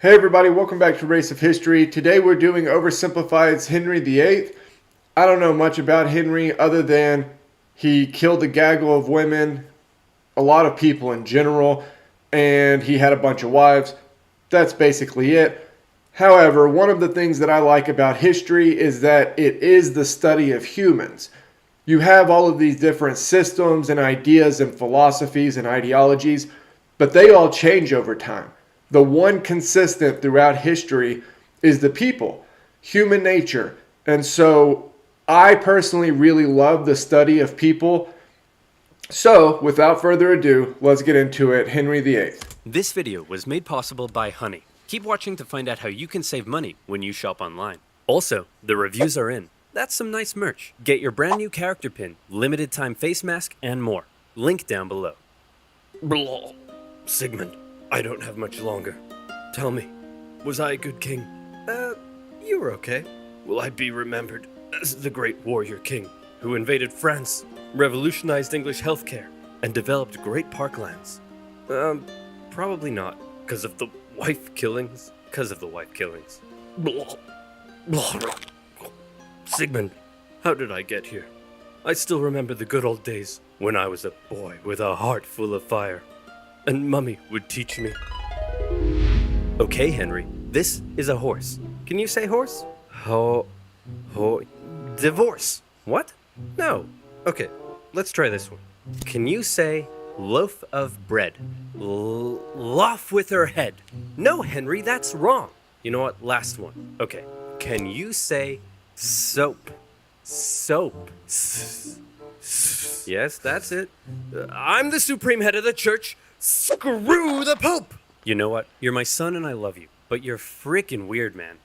Hey everybody, welcome back to Race of History. Today we're doing Oversimplified's Henry VIII. I don't know much about Henry other than he killed a gaggle of women, a lot of people in general, and he had a bunch of wives. That's basically it. However, one of the things that I like about history is that it is the study of humans. You have all of these different systems and ideas and philosophies and ideologies, but they all change over time. The one consistent throughout history is the people, human nature. And so I personally really love the study of people. So without further ado, let's get into it. Henry VIII. This video was made possible by Honey. Keep watching to find out how you can save money when you shop online. Also, the reviews are in. That's some nice merch. Get your brand new character pin, limited time face mask, and more. Link down below. Blah. Sigmund, I don't have much longer. Tell me, was I a good king? You were okay. Will I be remembered as the great warrior king who invaded France, revolutionized English healthcare, and developed great parklands? Probably not, because of the wife killings. Blah. Blah. Sigmund, how did I get here? I still remember the good old days when I was a boy with a heart full of fire, and Mummy would teach me. Okay, Henry, this is a horse. Can you say horse? Divorce. What? No. Okay, let's try this one. Can you say loaf of bread? Loaf with her head. No, Henry, that's wrong. You know what? Last one. Okay, can you say soap? Soap. Yes, that's it. I'm the supreme head of the church. Screw the Pope! You know what? You're my son and I love you, but you're freaking weird, man.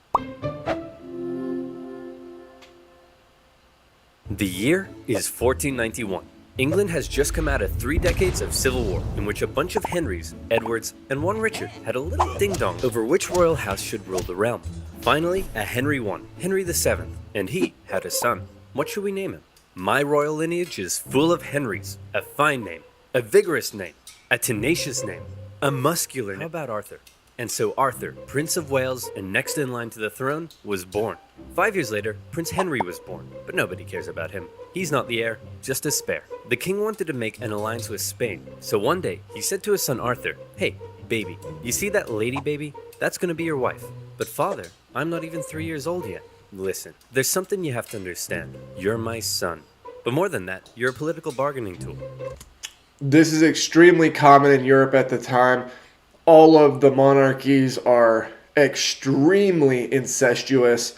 The year is 1491. England has just come out of 3 decades of civil war in which a bunch of Henrys, Edwards, and one Richard had a little ding-dong over which royal house should rule the realm. Finally, a Henry won, Henry VII, and he had a son. What should we name him? My royal lineage is full of Henrys. A fine name, a vigorous name, a tenacious name, a muscular name. How about Arthur? And so Arthur, Prince of Wales and next in line to the throne, was born. 5 years later, Prince Henry was born, but nobody cares about him. He's not the heir, just a spare. The king wanted to make an alliance with Spain, so one day he said to his son Arthur, "Hey, baby, you see that lady baby? That's gonna be your wife." "But father, I'm not even 3 years old yet." "Listen, there's something you have to understand. You're my son. But more than that, you're a political bargaining tool." This is extremely common in Europe at the time. All of the monarchies are extremely incestuous.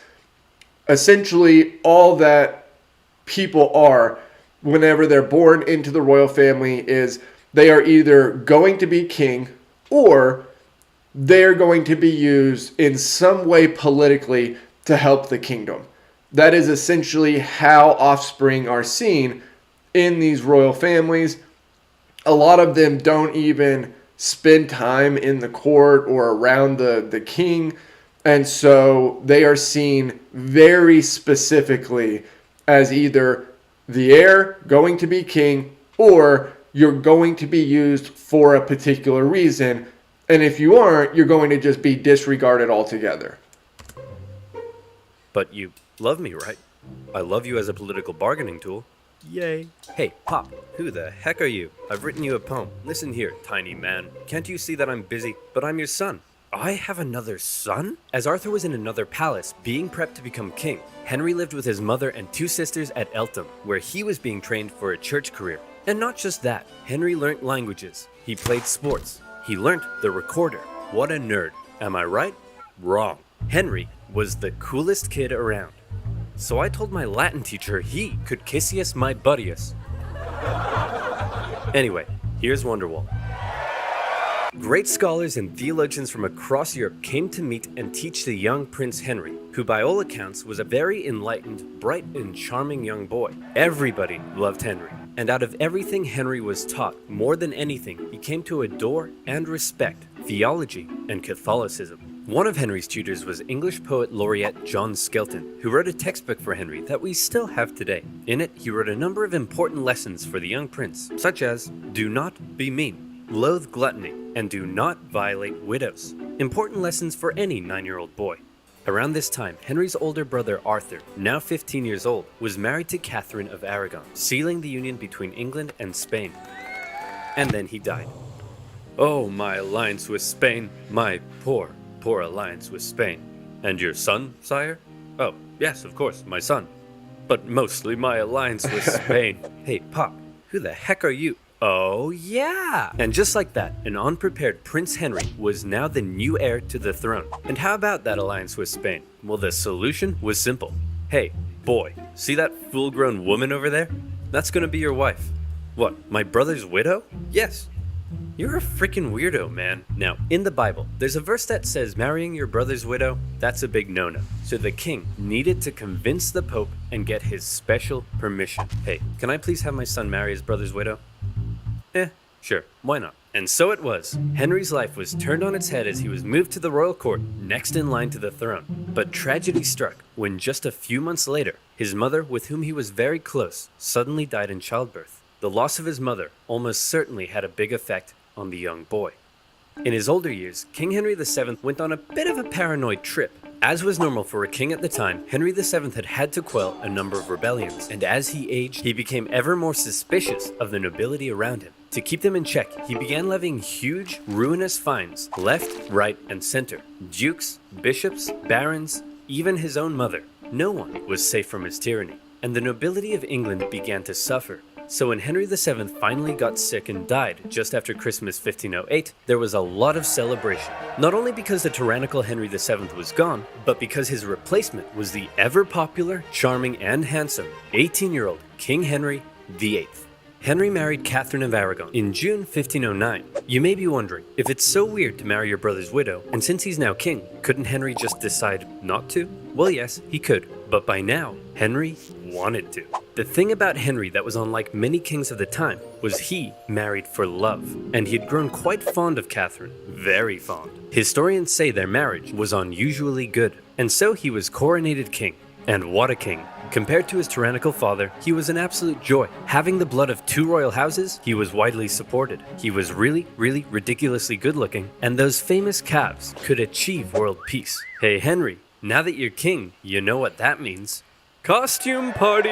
Essentially, all that people are whenever they're born into the royal family is they are either going to be king or they're going to be used in some way politically to help the kingdom. That is essentially how offspring are seen in these royal families. A lot of them don't even spend time in the court or around the king. And so they are seen very specifically as either the heir going to be king or you're going to be used for a particular reason. And if you aren't, you're going to just be disregarded altogether. But you love me, right? I love you as a political bargaining tool. Yay. Hey, Pop, who the heck are you? I've written you a poem. Listen here, tiny man. Can't you see that I'm busy? But I'm your son. I have another son? As Arthur was in another palace, being prepped to become king, Henry lived with his mother and 2 sisters at Eltham, where he was being trained for a church career. And not just that, Henry learnt languages. He played sports. He learnt the recorder. What a nerd. Am I right? Wrong. Henry was the coolest kid around. So I told my Latin teacher he could kissius my buddius. Anyway, here's Wonderwall. Great scholars and theologians from across Europe came to meet and teach the young Prince Henry, who by all accounts was a very enlightened, bright and charming young boy. Everybody loved Henry, and out of everything Henry was taught, more than anything, he came to adore and respect theology and Catholicism. One of Henry's tutors was English poet laureate John Skelton, who wrote a textbook for Henry that we still have today. In it, he wrote a number of important lessons for the young prince, such as, do not be mean. loathe gluttony, and do not violate widows. Important lessons for any 9-year-old boy. Around this time, Henry's older brother Arthur, now 15 years old, was married to Catherine of Aragon, sealing the union between England and Spain. And then he died. Oh, my alliance with Spain, my poor, poor alliance with Spain. And your son, sire? Oh, yes, of course, my son. But mostly my alliance with Spain. Hey, Pop, who the heck are you? Oh, yeah! And just like that, an unprepared Prince Henry was now the new heir to the throne. And how about that alliance with Spain? Well, the solution was simple. Hey, boy, see that full-grown woman over there? That's gonna be your wife. What, my brother's widow? Yes. You're a freaking weirdo, man. Now, in the Bible, there's a verse that says marrying your brother's widow, that's a big no-no. So the king needed to convince the Pope and get his special permission. Hey, can I please have my son marry his brother's widow? Sure, why not? And so it was. Henry's life was turned on its head as he was moved to the royal court, next in line to the throne. But tragedy struck when just a few months later, his mother, with whom he was very close, suddenly died in childbirth. The loss of his mother almost certainly had a big effect on the young boy. In his older years, King Henry VII went on a bit of a paranoid trip. As was normal for a king at the time, Henry VII had had to quell a number of rebellions, and as he aged, he became ever more suspicious of the nobility around him. To keep them in check, he began levying huge, ruinous fines, left, right, and center. Dukes, bishops, barons, even his own mother. No one was safe from his tyranny, and the nobility of England began to suffer. So when Henry VII finally got sick and died just after Christmas 1508, there was a lot of celebration. Not only because the tyrannical Henry VII was gone, but because his replacement was the ever-popular, charming, and handsome 18-year-old King Henry VIII. Henry married Catherine of Aragon in June 1509. You may be wondering, if it's so weird to marry your brother's widow, and since he's now king, couldn't Henry just decide not to? Well, yes, he could, but by now, Henry wanted to. The thing about Henry that was unlike many kings of the time was he married for love, and he had grown quite fond of Catherine, very fond. Historians say their marriage was unusually good, and so he was coronated king. And what a king. Compared to his tyrannical father, he was an absolute joy. Having the blood of 2 royal houses, he was widely supported. He was really, really ridiculously good looking, and those famous calves could achieve world peace. Hey Henry, now that you're king, you know what that means. Costume party!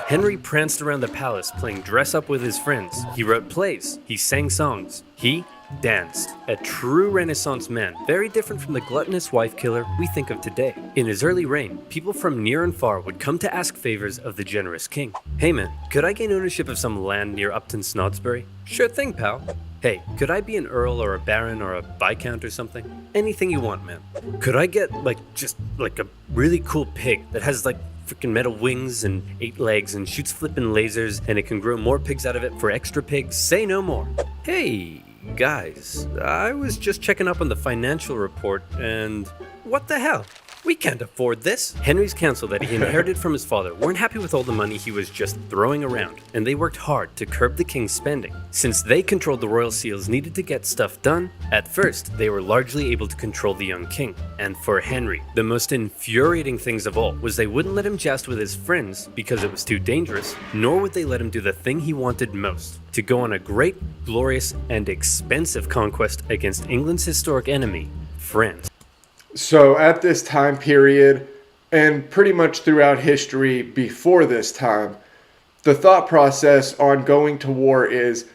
Henry pranced around the palace playing dress up with his friends. He wrote plays. He sang songs. He danced. A true Renaissance man, very different from the gluttonous wife killer we think of today. In his early reign, people from near and far would come to ask favors of the generous king. Hey man, could I gain ownership of some land near Upton Snodsbury? Sure thing, pal. Hey, could I be an earl or a baron or a viscount or something? Anything you want, man. Could I get, just a really cool pig that has, freaking metal wings and 8 legs and shoots flippin' lasers and it can grow more pigs out of it for extra pigs? Say no more. Hey, guys, I was just checking up on the financial report and what the hell? We can't afford this. Henry's council that he inherited from his father weren't happy with all the money he was just throwing around, and they worked hard to curb the king's spending. Since they controlled the royal seals needed to get stuff done, at first they were largely able to control the young king. And for Henry, the most infuriating things of all was they wouldn't let him joust with his friends because it was too dangerous, nor would they let him do the thing he wanted most, to go on a great, glorious, and expensive conquest against England's historic enemy, France. So at this time period, and pretty much throughout history before this time, the thought process on going to war is,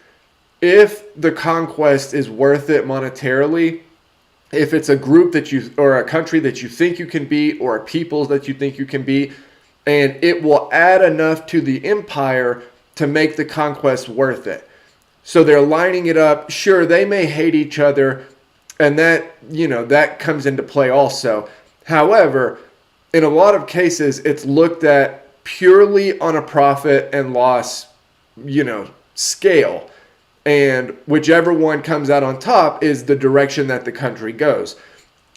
if the conquest is worth it monetarily, if it's a group that you, or a country that you think you can beat, or a people that you think you can beat, and it will add enough to the empire to make the conquest worth it. So they're lining it up. Sure, they may hate each other, and that, that comes into play also. However, in a lot of cases, it's looked at purely on a profit and loss, scale. And whichever one comes out on top is the direction that the country goes.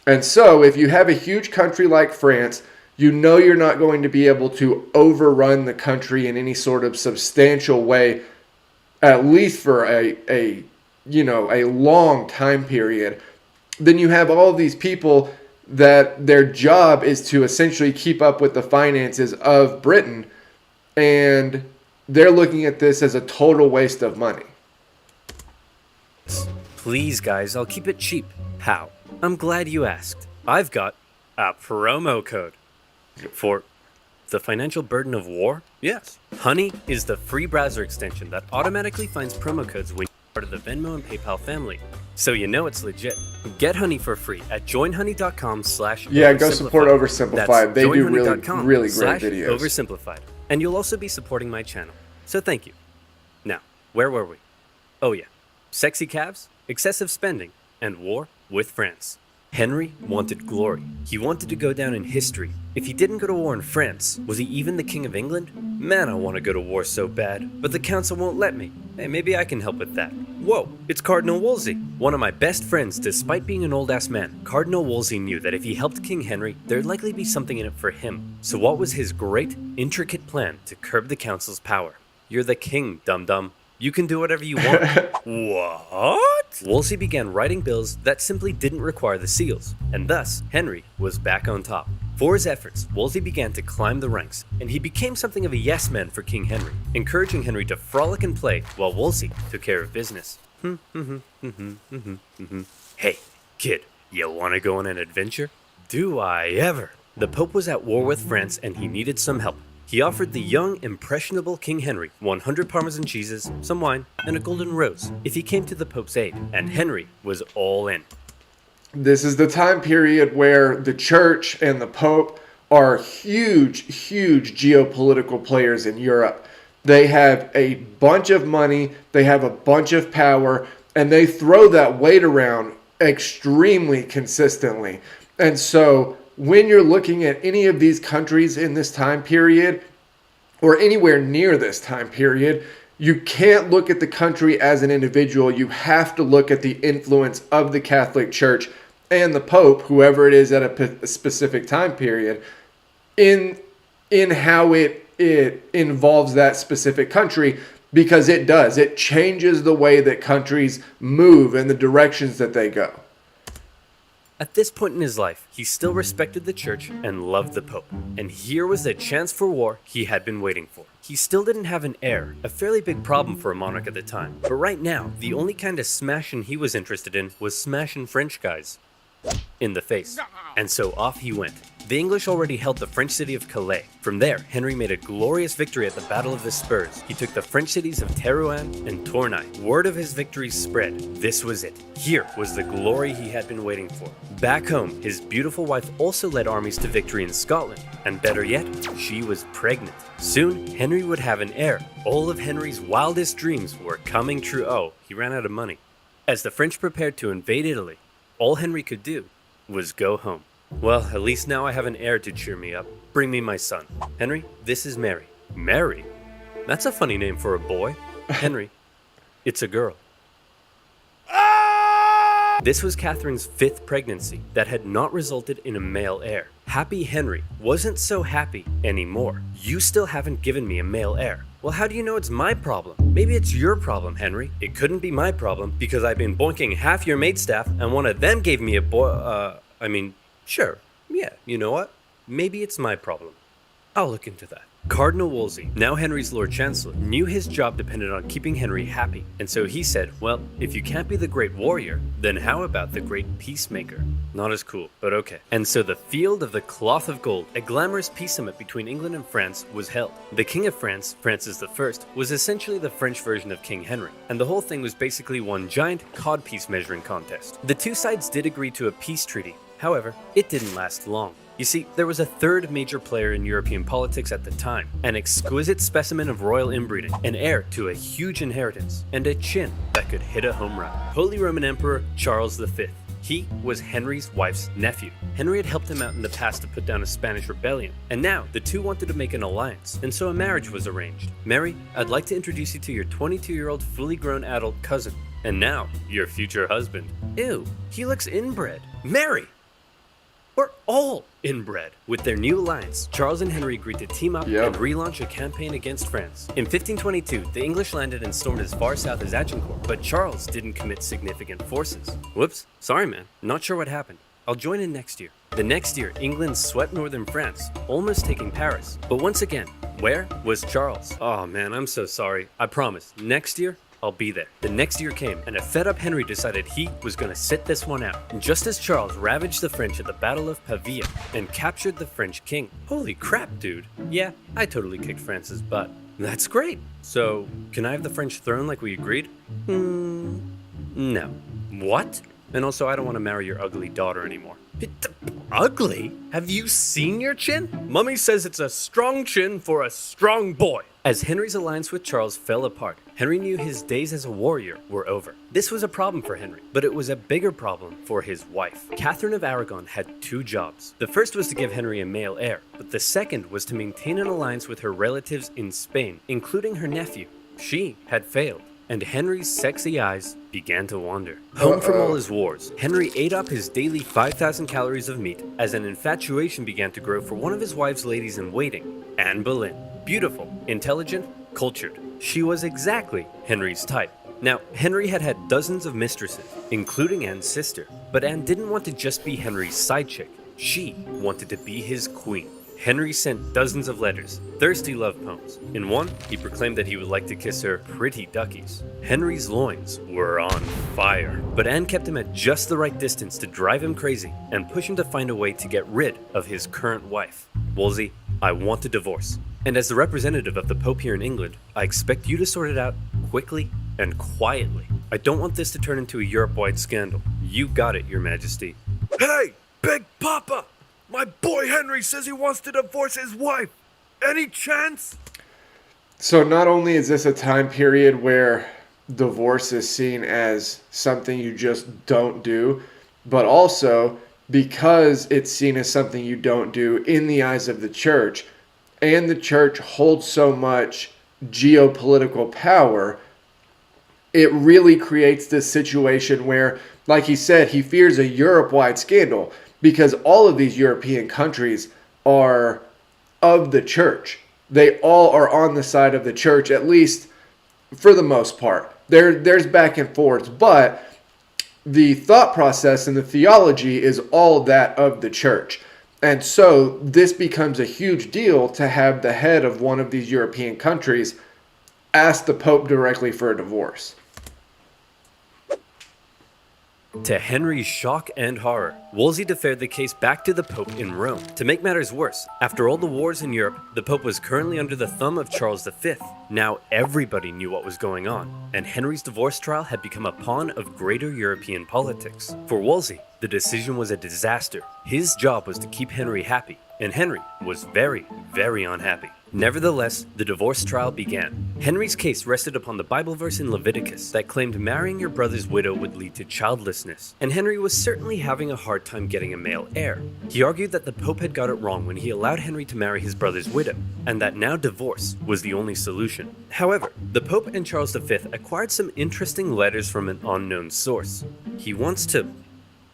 And so if you have a huge country like France, you're not going to be able to overrun the country in any sort of substantial way, at least for a long time period. Then you have all of these people that their job is to essentially keep up with the finances of Britain, and they're looking at this as a total waste of money. Please, guys, I'll keep it cheap. How? I'm glad you asked. I've got a promo code. For the financial burden of war? Yes. Honey is the free browser extension that automatically finds promo codes when you're part of the Venmo and PayPal family. So you know it's legit. Get Honey for free at joinhoney.com/oversimplified. Yeah, go support Oversimplified. That's They do really, joinhoney.com really great slash videos. Oversimplified. And you'll also be supporting my channel. So thank you. Now, where were we? Oh yeah. Sexy calves, excessive spending, and war with France. Henry wanted glory. He wanted to go down in history. If he didn't go to war in France, was he even the King of England? Man, I want to go to war so bad, but the council won't let me. Hey, maybe I can help with that. Whoa, it's Cardinal Wolsey, one of my best friends despite being an old-ass man. Cardinal Wolsey knew that if he helped King Henry, there'd likely be something in it for him. So what was his great, intricate plan to curb the council's power? You're the king, dum-dum. You can do whatever you want. What? Wolsey began writing bills that simply didn't require the seals, and thus Henry was back on top. For his efforts, Wolsey began to climb the ranks, and he became something of a yes man for King Henry, encouraging Henry to frolic and play while Wolsey took care of business. Hey, kid, you want to go on an adventure? Do I ever? The Pope was at war with France and he needed some help. He offered the young, impressionable King Henry 100 Parmesan cheeses, some wine, and a golden rose if he came to the Pope's aid, and Henry was all in. This is the time period where the church and the Pope are huge geopolitical players in Europe. They have a bunch of money, they have a bunch of power, and they throw that weight around extremely consistently. And so when you're looking at any of these countries in this time period, or anywhere near this time period, you can't look at the country as an individual. You have to look at the influence of the Catholic Church and the Pope, whoever it is at a specific time period, in how it involves that specific country, because it does. It changes the way that countries move and the directions that they go. At this point in his life, he still respected the church and loved the Pope. And here was the chance for war he had been waiting for. He still didn't have an heir, a fairly big problem for a monarch at the time. But right now, the only kind of smashing he was interested in was smashing French guys in the face. And so off he went. The English already held the French city of Calais. From there, Henry made a glorious victory at the Battle of the Spurs. He took the French cities of Terouanne and Tournai. Word of his victories spread. This was it. Here was the glory he had been waiting for. Back home, his beautiful wife also led armies to victory in Scotland. And better yet, she was pregnant. Soon, Henry would have an heir. All of Henry's wildest dreams were coming true. Oh, he ran out of money. As the French prepared to invade Italy, all Henry could do was go home. Well, at least now I have an heir to cheer me up. Bring me my son. Henry, this is Mary. Mary? That's a funny name for a boy. Henry, it's a girl. This was Catherine's 5th pregnancy that had not resulted in a male heir. Happy Henry wasn't so happy anymore. You still haven't given me a male heir. Well, how do you know it's my problem? Maybe it's your problem, Henry. It couldn't be my problem because I've been boinking half your maidstaff and one of them gave me a boy. Sure. Yeah, you know what? Maybe it's my problem. I'll look into that. Cardinal Wolsey, now Henry's Lord Chancellor, knew his job depended on keeping Henry happy. And so he said, well, if you can't be the great warrior, then how about the great peacemaker? Not as cool, but okay. And so the Field of the Cloth of Gold, a glamorous peace summit between England and France, was held. The King of France, Francis I, was essentially the French version of King Henry. And the whole thing was basically one giant codpiece measuring contest. The two sides did agree to a peace treaty. However, it didn't last long. You see, there was a third major player in European politics at the time, an exquisite specimen of royal inbreeding, an heir to a huge inheritance, and a chin that could hit a home run. Holy Roman Emperor Charles V. He was Henry's wife's nephew. Henry had helped him out in the past to put down a Spanish rebellion, and now the two wanted to make an alliance, and so a marriage was arranged. Mary, I'd like to introduce you to your 22-year-old fully grown adult cousin, and now your future husband. Ew, he looks inbred. Mary! We're all inbred. With their new alliance, Charles and Henry agreed to team up and relaunch a campaign against France. In 1522, the English landed and stormed as far south as Agincourt, but Charles didn't commit significant forces. Whoops, sorry man, not sure what happened. I'll join in next year. The next year, England swept northern France, almost taking Paris. But once again, where was Charles? Oh man, I'm so sorry. I promise, next year, I'll be there. The next year came, and a fed-up Henry decided he was gonna sit this one out. And just as Charles ravaged the French at the Battle of Pavia and captured the French king. Holy crap, dude. Yeah, I totally kicked France's butt. That's great. So, can I have the French throne like we agreed? No. What? And also, I don't want to marry your ugly daughter anymore. Ugly? Have you seen your chin? Mummy says it's a strong chin for a strong boy. As Henry's alliance with Charles fell apart, Henry knew his days as a warrior were over. This was a problem for Henry, but it was a bigger problem for his wife. Catherine of Aragon had two jobs. The first was to give Henry a male heir, but the second was to maintain an alliance with her relatives in Spain, including her nephew. She had failed, and Henry's sexy eyes began to wander. Home from all his wars, Henry ate up his daily 5,000 calories of meat as an infatuation began to grow for one of his wife's ladies-in-waiting, Anne Boleyn. Beautiful, intelligent, cultured. She was exactly Henry's type. Now, Henry had had dozens of mistresses, including Anne's sister, but Anne didn't want to just be Henry's side chick. She wanted to be his queen. Henry sent dozens of letters, thirsty love poems. In one, he proclaimed that he would like to kiss her pretty duckies. Henry's loins were on fire, but Anne kept him at just the right distance to drive him crazy and push him to find a way to get rid of his current wife. Wolsey, I want a divorce. And as the representative of the Pope here in England, I expect you to sort it out quickly and quietly. I don't want this to turn into a Europe-wide scandal. You got it, Your Majesty. Hey, Big Papa! My boy Henry says he wants to divorce his wife. Any chance? So not only is this a time period where divorce is seen as something you just don't do, but also because it's seen as something you don't do in the eyes of the church, and the church holds so much geopolitical power, it really creates this situation where, like he said, he fears a Europe-wide scandal because all of these European countries are of the church. They all are on the side of the church, at least for the most part. There's back and forths, but the thought process and the theology is all that of the church. And so this becomes a huge deal to have the head of one of these European countries ask the Pope directly for a divorce. To Henry's shock and horror, Wolsey deferred the case back to the Pope in Rome. To make matters worse, after all the wars in Europe, the Pope was currently under the thumb of Charles V. Now everybody knew what was going on, and Henry's divorce trial had become a pawn of greater European politics. For Wolsey, the decision was a disaster. His job was to keep Henry happy, and Henry was very, very unhappy. Nevertheless, the divorce trial began. Henry's case rested upon the Bible verse in Leviticus that claimed marrying your brother's widow would lead to childlessness, and Henry was certainly having a hard time getting a male heir. He argued that the Pope had got it wrong when he allowed Henry to marry his brother's widow, and that now divorce was the only solution. However, the Pope and Charles V acquired some interesting letters from an unknown source. He wants to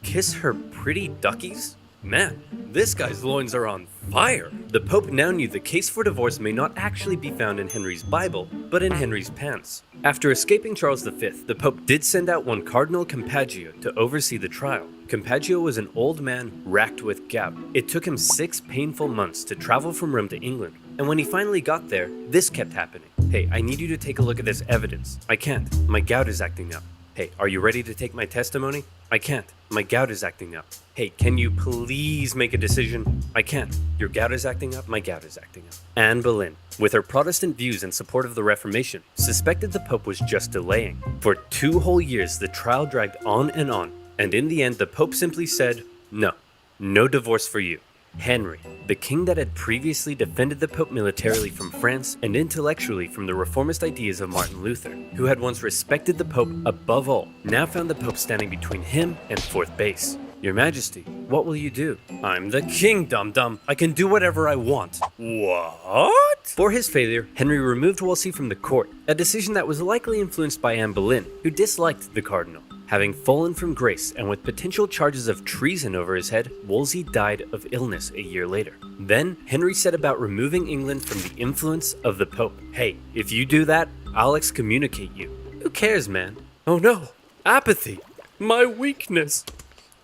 kiss her pretty duckies? Man, this guy's loins are on fire. The Pope now knew the case for divorce may not actually be found in Henry's Bible, but in Henry's pants. After escaping Charles V, the Pope did send out one Cardinal Campeggio to oversee the trial. Campeggio was an old man racked with gout. It took him 6 painful months to travel from Rome to England, and when he finally got there, this kept happening. Hey, I need you to take a look at this evidence. I can't. My gout is acting up. Hey, are you ready to take my testimony? I can't. My gout is acting up. Hey, can you please make a decision? I can't. Your gout is acting up? My gout is acting up. Anne Boleyn, with her Protestant views in support of the Reformation, suspected the Pope was just delaying. For 2 whole years, the trial dragged on, and in the end, the Pope simply said, no divorce for you. Henry, the king that had previously defended the Pope militarily from France and intellectually from the reformist ideas of Martin Luther, who had once respected the Pope above all, now found the Pope standing between him and fourth base. Your Majesty, what will you do? I'm the king, dum-dum. I can do whatever I want. What? For his failure, Henry removed Wolsey from the court, a decision that was likely influenced by Anne Boleyn, who disliked the cardinal. Having fallen from grace and with potential charges of treason over his head, Wolsey died of illness a year later. Then, Henry set about removing England from the influence of the Pope. Hey, if you do that, I'll excommunicate you. Who cares, man? Oh no, apathy, my weakness.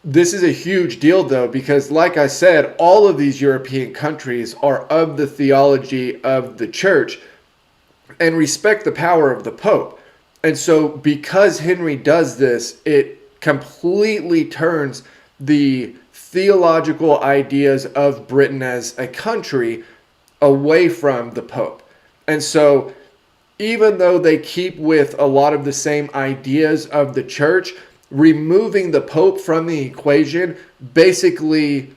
This is a huge deal, though, because like I said, all of these European countries are of the theology of the church and respect the power of the Pope. And so because Henry does this, it completely turns the theological ideas of Britain as a country away from the Pope. And so even though they keep with a lot of the same ideas of the church, removing the Pope from the equation basically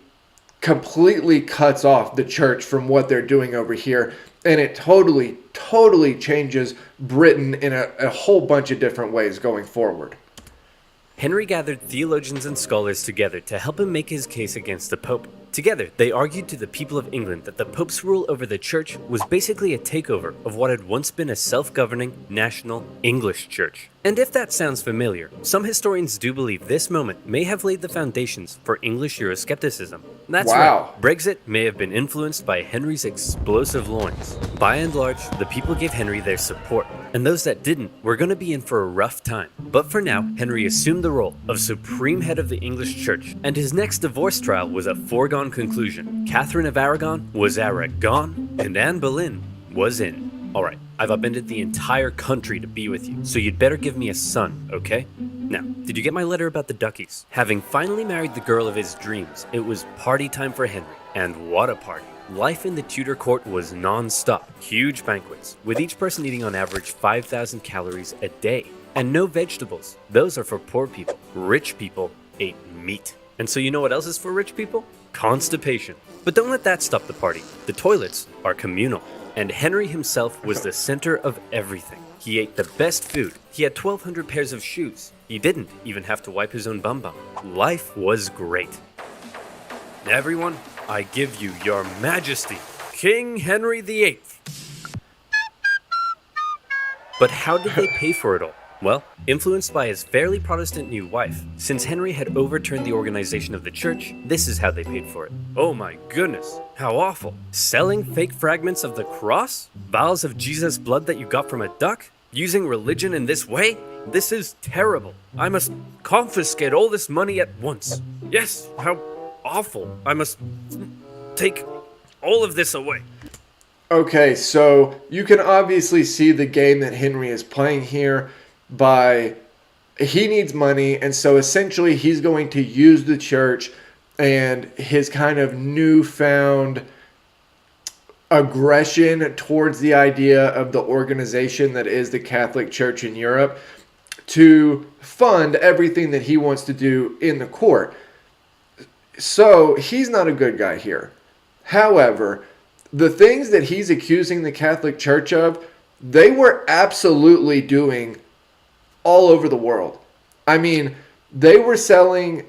completely cuts off the church from what they're doing over here. And it totally changes Britain in a whole bunch of different ways going forward. Henry gathered theologians and scholars together to help him make his case against the Pope. Together, they argued to the people of England that the Pope's rule over the church was basically a takeover of what had once been a self-governing, national English church. And if that sounds familiar, some historians do believe this moment may have laid the foundations for English Euroscepticism. That's Wow. right, Brexit may have been influenced by Henry's explosive loins. By and large, the people gave Henry their support, and those that didn't were going to be in for a rough time. But for now, Henry assumed the role of supreme head of the English church, and his next divorce trial was a foregone conclusion. Catherine of Aragon was gone, and Anne Boleyn was in. Alright, I've upended the entire country to be with you, so you'd better give me a son, okay? Now, did you get my letter about the duckies? Having finally married the girl of his dreams, it was party time for Henry. And what a party. Life in the Tudor court was non-stop. Huge banquets, with each person eating on average 5,000 calories a day. And no vegetables. Those are for poor people. Rich people ate meat. And so you know what else is for rich people? Constipation. But don't let that stop the party. The toilets are communal. And Henry himself was the center of everything. He ate the best food. He had 1,200 pairs of shoes. He didn't even have to wipe his own bum-bum. Life was great. Everyone, I give you your majesty, King Henry VIII. But how did they pay for it all? Well, influenced by his fairly Protestant new wife, since Henry had overturned the organization of the church, this is how they paid for it. Oh my goodness, how awful. Selling fake fragments of the cross? Vials of Jesus' blood that you got from a duck? Using religion in this way? This is terrible. I must confiscate all this money at once. Yes, how awful. I must take all of this away. Okay, so you can obviously see the game that Henry is playing here by he needs money, and so essentially he's going to use the church and his kind of newfound aggression towards the idea of the organization that is the Catholic Church in Europe to fund everything that he wants to do in the court. So he's not a good guy here. However, the things that he's accusing the Catholic Church of, they were absolutely doing all over the world. I mean, they were selling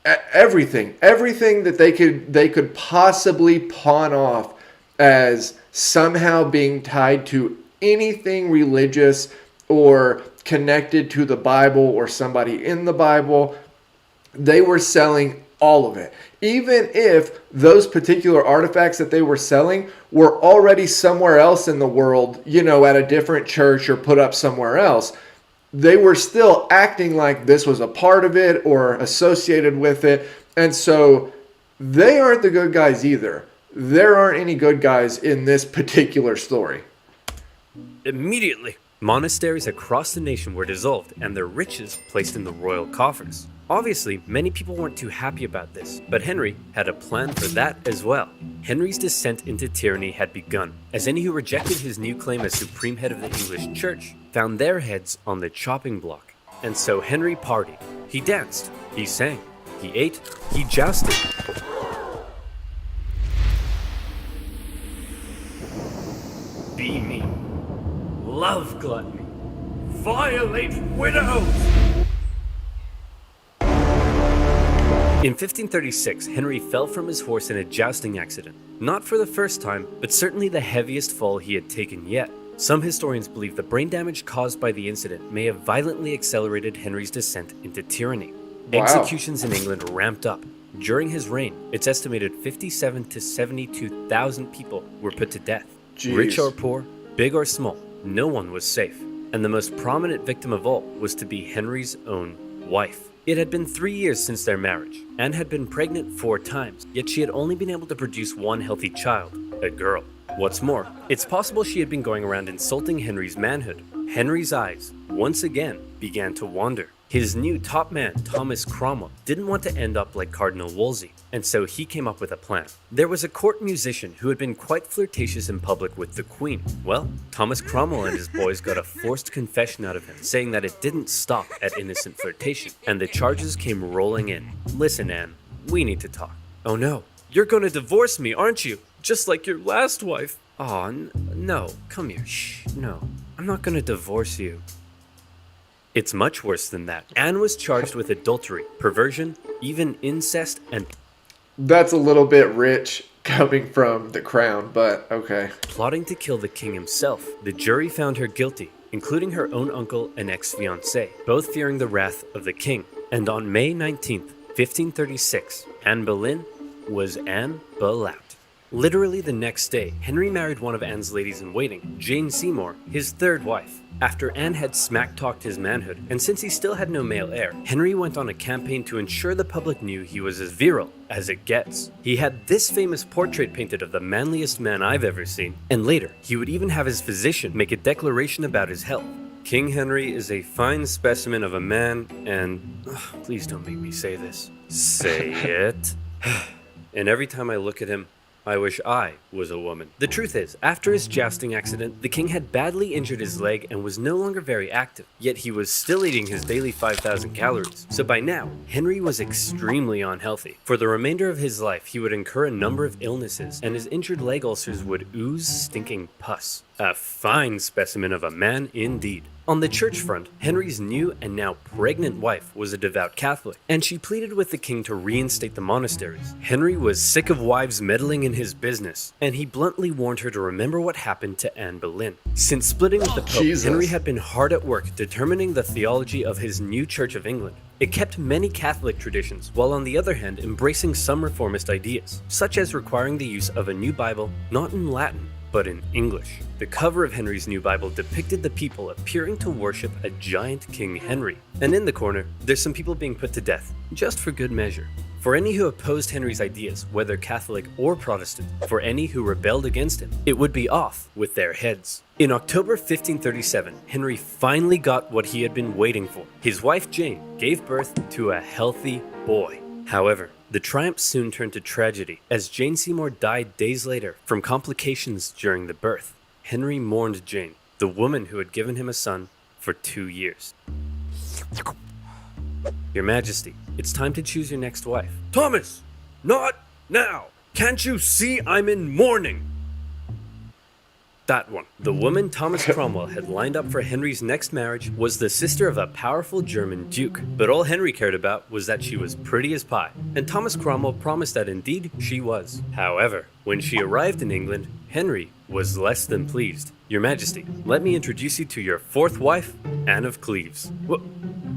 everything that they could possibly pawn off as somehow being tied to anything religious or connected to the Bible or somebody in the Bible. They were selling all of it. Even if those particular artifacts that they were selling were already somewhere else in the world, at a different church or put up somewhere else, they were still acting like this was a part of it or associated with it. And so they aren't the good guys either. There aren't any good guys in this particular story. Immediately, monasteries across the nation were dissolved and their riches placed in the royal coffers. Obviously, many people weren't too happy about this, but Henry had a plan for that as well. Henry's descent into tyranny had begun, as any who rejected his new claim as supreme head of the English church found their heads on the chopping block. And so Henry partied. He danced, he sang, he ate, he jousted. Be me, love gluttony, violate widows. In 1536, Henry fell from his horse in a jousting accident. Not for the first time, but certainly the heaviest fall he had taken yet. Some historians believe the brain damage caused by the incident may have violently accelerated Henry's descent into tyranny. Wow. Executions in England ramped up. During his reign, it's estimated 57 to 72,000 people were put to death. Jeez. Rich or poor, big or small, no one was safe. And the most prominent victim of all was to be Henry's own wife. It had been 3 years since their marriage. Anne had been pregnant 4 times, yet she had only been able to produce one healthy child, a girl. What's more, it's possible she had been going around insulting Henry's manhood. Henry's eyes, once again, began to wander. His new top man, Thomas Cromwell, didn't want to end up like Cardinal Wolsey, and so he came up with a plan. There was a court musician who had been quite flirtatious in public with the Queen. Well, Thomas Cromwell and his boys got a forced confession out of him, saying that it didn't stop at innocent flirtation, and the charges came rolling in. Listen, Anne, we need to talk. Oh no, you're gonna divorce me, aren't you? Just like your last wife. Aw, no, come here, shh, no, I'm not gonna divorce you. It's much worse than that. Anne was charged with adultery, perversion, even incest, and That's a little bit rich coming from the crown, but okay. plotting to kill the king himself. The jury found her guilty, including her own uncle and ex-fiancé, both fearing the wrath of the king. And on May 19th, 1536, Anne Boleyn was Anne Boleyn. Literally the next day, Henry married one of Anne's ladies-in-waiting, Jane Seymour, his third wife. After Anne had smack-talked his manhood, and since he still had no male heir, Henry went on a campaign to ensure the public knew he was as virile as it gets. He had this famous portrait painted of the manliest man I've ever seen, and later, he would even have his physician make a declaration about his health. King Henry is a fine specimen of a man, and please don't make me say this. Say it. And every time I look at him, I wish I was a woman. The truth is, after his jousting accident, the king had badly injured his leg and was no longer very active, yet he was still eating his daily 5,000 calories. So by now, Henry was extremely unhealthy. For the remainder of his life, he would incur a number of illnesses, and his injured leg ulcers would ooze stinking pus. A fine specimen of a man indeed. On the church front, Henry's new and now pregnant wife was a devout Catholic, and she pleaded with the king to reinstate the monasteries. Henry was sick of wives meddling in his business, and he bluntly warned her to remember what happened to Anne Boleyn. Since splitting with the Pope, Jesus. Henry had been hard at work determining the theology of his new Church of England. It kept many Catholic traditions, while on the other hand embracing some reformist ideas, such as requiring the use of a new Bible not in Latin, but in English. The cover of Henry's new Bible depicted the people appearing to worship a giant King Henry. And in the corner, there's some people being put to death, just for good measure. For any who opposed Henry's ideas, whether Catholic or Protestant, for any who rebelled against him, it would be off with their heads. In October 1537, Henry finally got what he had been waiting for. His wife Jane gave birth to a healthy boy. However, the triumph soon turned to tragedy, as Jane Seymour died days later from complications during the birth. Henry mourned Jane, the woman who had given him a son, for 2 years. Your Majesty, it's time to choose your next wife. Thomas! Not now! Can't you see I'm in mourning? That one. The woman Thomas Cromwell had lined up for Henry's next marriage was the sister of a powerful German duke. But all Henry cared about was that she was pretty as pie, and Thomas Cromwell promised that indeed she was. However, when she arrived in England, Henry was less than pleased. Your Majesty, let me introduce you to your fourth wife, Anne of Cleves.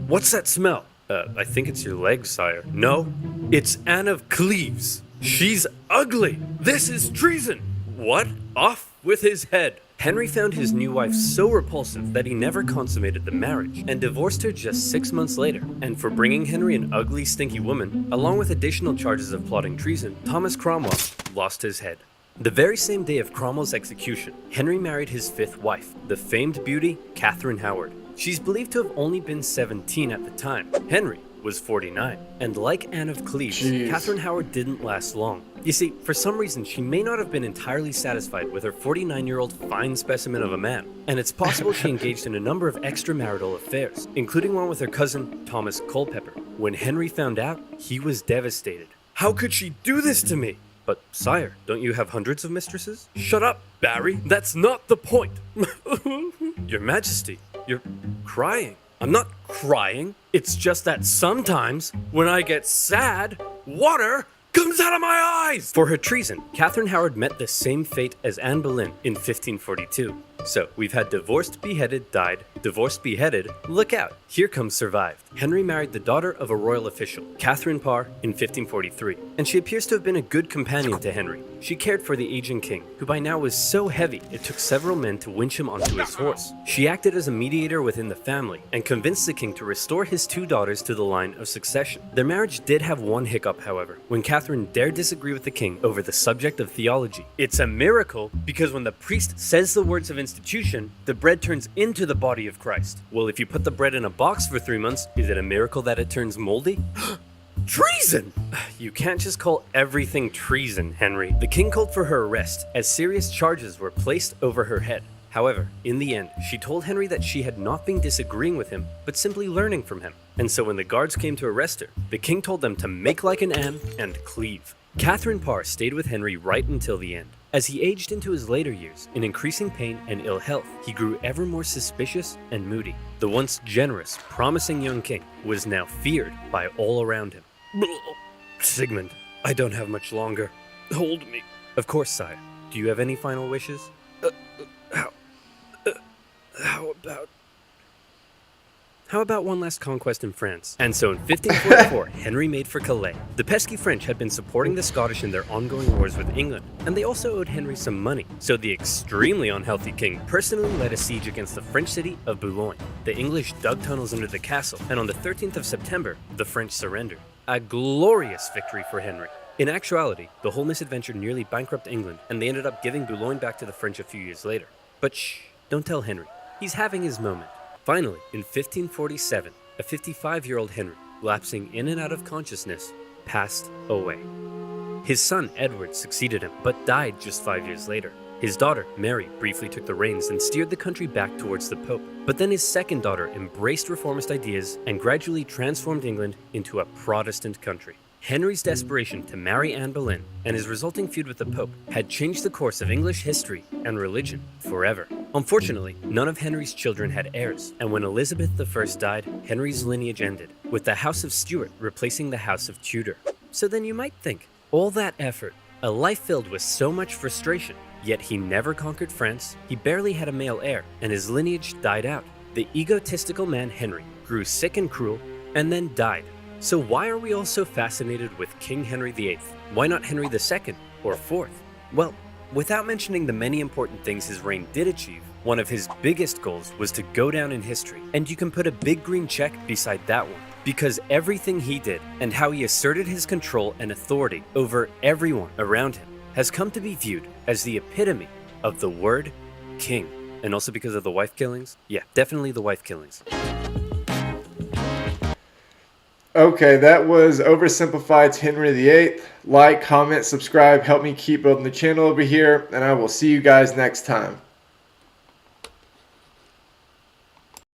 What's that smell? I think it's your legs, sire. No, it's Anne of Cleves. She's ugly. This is treason. What? Off with his head. Henry found his new wife so repulsive that he never consummated the marriage and divorced her just 6 months later. And for bringing Henry an ugly, stinky woman, along with additional charges of plotting treason, Thomas Cromwell lost his head. The very same day of Cromwell's execution, Henry married his fifth wife, the famed beauty Catherine Howard. She's believed to have only been 17 at the time. Henry was 49. And like Anne of Cleves, Jeez. Catherine Howard didn't last long. You see, for some reason, she may not have been entirely satisfied with her 49-year-old fine specimen of a man. And it's possible she engaged in a number of extramarital affairs, including one with her cousin, Thomas Culpeper. When Henry found out, he was devastated. How could she do this to me? But, sire, don't you have hundreds of mistresses? Shut up, Barry. That's not the point. Your Majesty, you're crying. I'm not crying. It's just that sometimes, when I get sad, water comes out of my eyes! For her treason, Catherine Howard met the same fate as Anne Boleyn in 1542. So, we've had divorced, beheaded, died, divorced, beheaded, look out, here comes survived. Henry married the daughter of a royal official, Catherine Parr, in 1543, and she appears to have been a good companion to Henry. She cared for the aging king, who by now was so heavy it took several men to winch him onto his horse. She acted as a mediator within the family and convinced the king to restore his two daughters to the line of succession. Their marriage did have one hiccup, however, when Catherine dared disagree with the king over the subject of theology. It's a miracle because when the priest says the words of institution, the bread turns into the body of Christ. Well, if you put the bread in a box for 3 months, is it a miracle that it turns moldy? Treason! You can't just call everything treason, Henry. The king called for her arrest, as serious charges were placed over her head. However, in the end, she told Henry that she had not been disagreeing with him, but simply learning from him. And so when the guards came to arrest her, the king told them to make like an Anne and cleave. Catherine Parr stayed with Henry right until the end. As he aged into his later years, in increasing pain and ill health, he grew ever more suspicious and moody. The once generous, promising young king was now feared by all around him. Sigmund, I don't have much longer. Hold me. Of course, sire. Do you have any final wishes? How about one last conquest in France? And so in 1544, Henry made for Calais. The pesky French had been supporting the Scottish in their ongoing wars with England, and they also owed Henry some money. So the extremely unhealthy king personally led a siege against the French city of Boulogne. The English dug tunnels under the castle, and on the 13th of September, the French surrendered. A glorious victory for Henry. In actuality, the whole misadventure nearly bankrupted England, and they ended up giving Boulogne back to the French a few years later. But shh, don't tell Henry. He's having his moment. Finally, in 1547, a 55-year-old Henry, lapsing in and out of consciousness, passed away. His son, Edward, succeeded him, but died just 5 years later. His daughter, Mary, briefly took the reins and steered the country back towards the Pope. But then his second daughter embraced reformist ideas and gradually transformed England into a Protestant country. Henry's desperation to marry Anne Boleyn and his resulting feud with the Pope had changed the course of English history and religion forever. Unfortunately, none of Henry's children had heirs, and when Elizabeth I died, Henry's lineage ended, with the House of Stuart replacing the House of Tudor. So then you might think, all that effort, a life filled with so much frustration, yet he never conquered France, he barely had a male heir, and his lineage died out. The egotistical man Henry grew sick and cruel, and then died. So why are we all so fascinated with King Henry VIII? Why not Henry II or IV? Well, without mentioning the many important things his reign did achieve, one of his biggest goals was to go down in history. And you can put a big green check beside that one, because everything he did and how he asserted his control and authority over everyone around him has come to be viewed as the epitome of the word king. And also because of the wife killings? Yeah, definitely the wife killings. Okay, that was Oversimplified's Henry VIII. Like, comment, subscribe, help me keep building the channel over here, and I will see you guys next time.